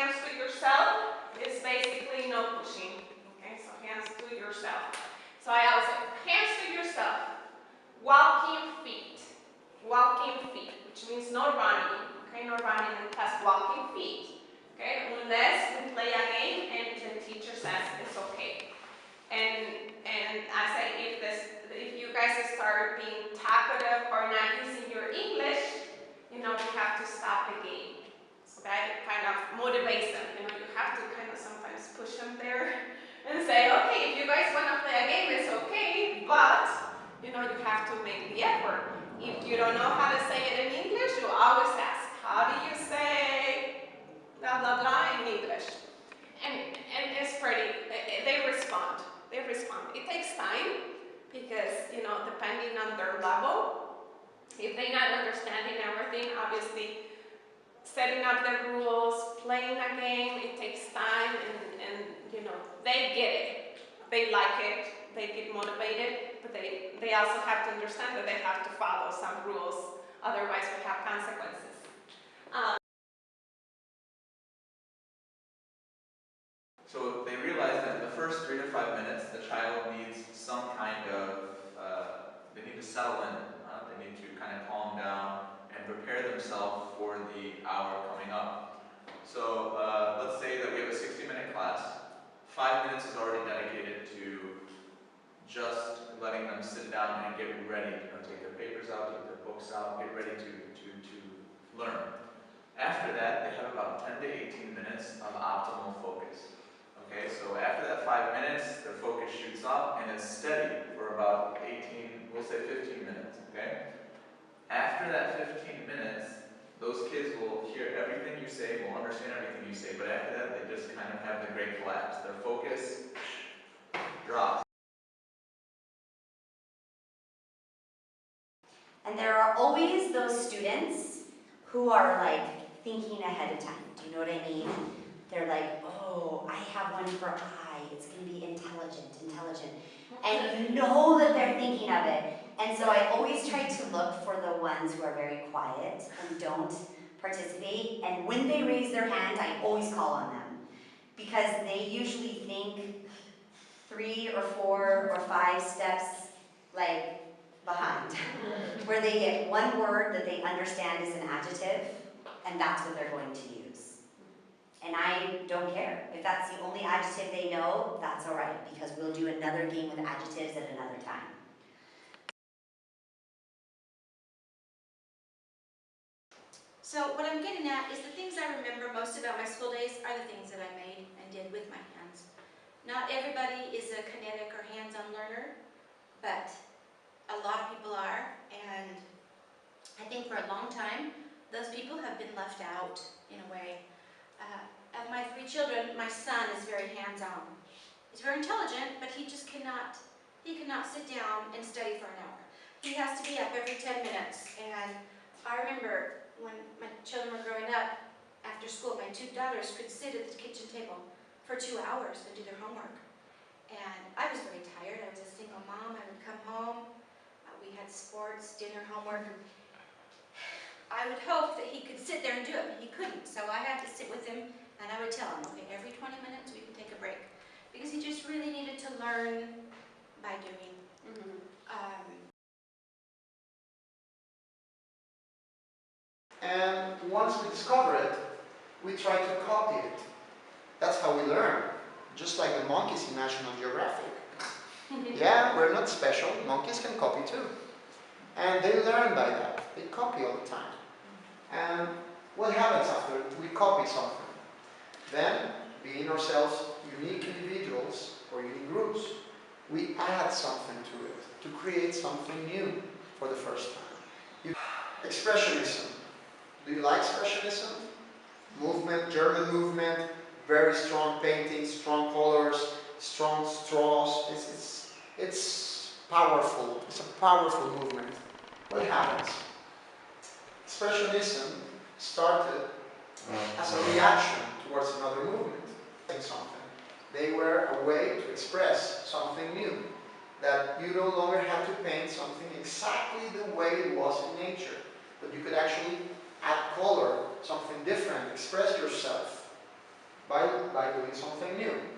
hands to yourself is basically no pushing. Okay, so hands to yourself. So I always say, hands to yourself. Walking feet. Walking feet, which means no running. Okay, no running in class, walking feet. Okay, unless we play a game and the teacher says it's okay. And I say if you guys start being talkative or not using your English, you have to stop the game. So that kind of motivates them. You have to kind of sometimes push them there and say, okay, if you guys want to play a game, it's okay, but you have to make the effort. If you don't know how to say it in English, you always ask, how do you say blah blah blah in English? And it's pretty. They respond. They respond. It takes time because depending on their level, if they're not understanding everything, obviously setting up the rules, playing a game, it takes time, and they get it. They like it. They get motivated, but they also have to understand that they have to follow some rules, otherwise we have consequences. So they realize that in the first 3 to 5 minutes, the child needs some kind of, they need to settle in, they need to kind of calm down and prepare themselves for the hour coming up. So let's say that we have a 60-minute class. 5 minutes is already dedicated to just letting them sit down and get ready, take their papers out, take their books out, get ready to learn. After that, they have about 10 to 18 minutes of optimal focus. Okay, so after that 5 minutes, their focus shoots up and it's steady for about 18, we'll say 15 minutes, okay? After that 15 minutes, those kids will hear everything you say, will understand everything you say, but after that, they just kind of have the great collapse. Their focus drops. And there are always those students who are like thinking ahead of time. Do you know what I mean? They're like, oh, I have one for I. It's going to be intelligent. And you know that they're thinking of it. And so I always try to look for the ones who are very quiet and don't participate. And when they raise their hand, I always call on them. Because they usually think 3 or 4 or 5 steps like behind, where they get one word that they understand is an adjective, and that's what they're going to use. And I don't care. If that's the only adjective they know, that's all right, because we'll do another game with adjectives at another time. So what I'm getting at is the things I remember most about my school days are the things that I made and did with my hands. Not everybody is a kinetic or hands-on learner, but a lot of people are, and I think for a long time, those people have been left out in a way. Of my 3 children, my son is very hands-on. He's very intelligent, but he just cannot sit down and study for an hour. He has to be up every 10 minutes, and I remember when my children were growing up, after school, my 2 daughters could sit at the kitchen table for 2 hours and do their homework. And I was very tired. I was a single mom. I would come home. We had sports, dinner, homework. I would hope that he could sit there and do it, but he couldn't. So I had to sit with him, and I would tell him, okay, every 20 minutes we can take a break. Because he just really needed to learn by doing. And once we discover it, we try to copy it. That's how we learn. Just like the monkeys in National Geographic. Yeah, we're not special. Monkeys can copy too. And they learn by that. They copy all the time. And what happens after we copy something? Then, being ourselves unique individuals or unique groups, we add something to it to create something new for the first time. Expressionism. Do you like expressionism? Movement, German movement, very strong paintings, strong colors, strong straws. It's powerful. It's a powerful movement. What happens? Expressionism started as a reaction towards another movement. Something. They were a way to express something new. That you no longer had to paint something exactly the way it was in nature, but you could actually add color, something different, express yourself. by doing something new.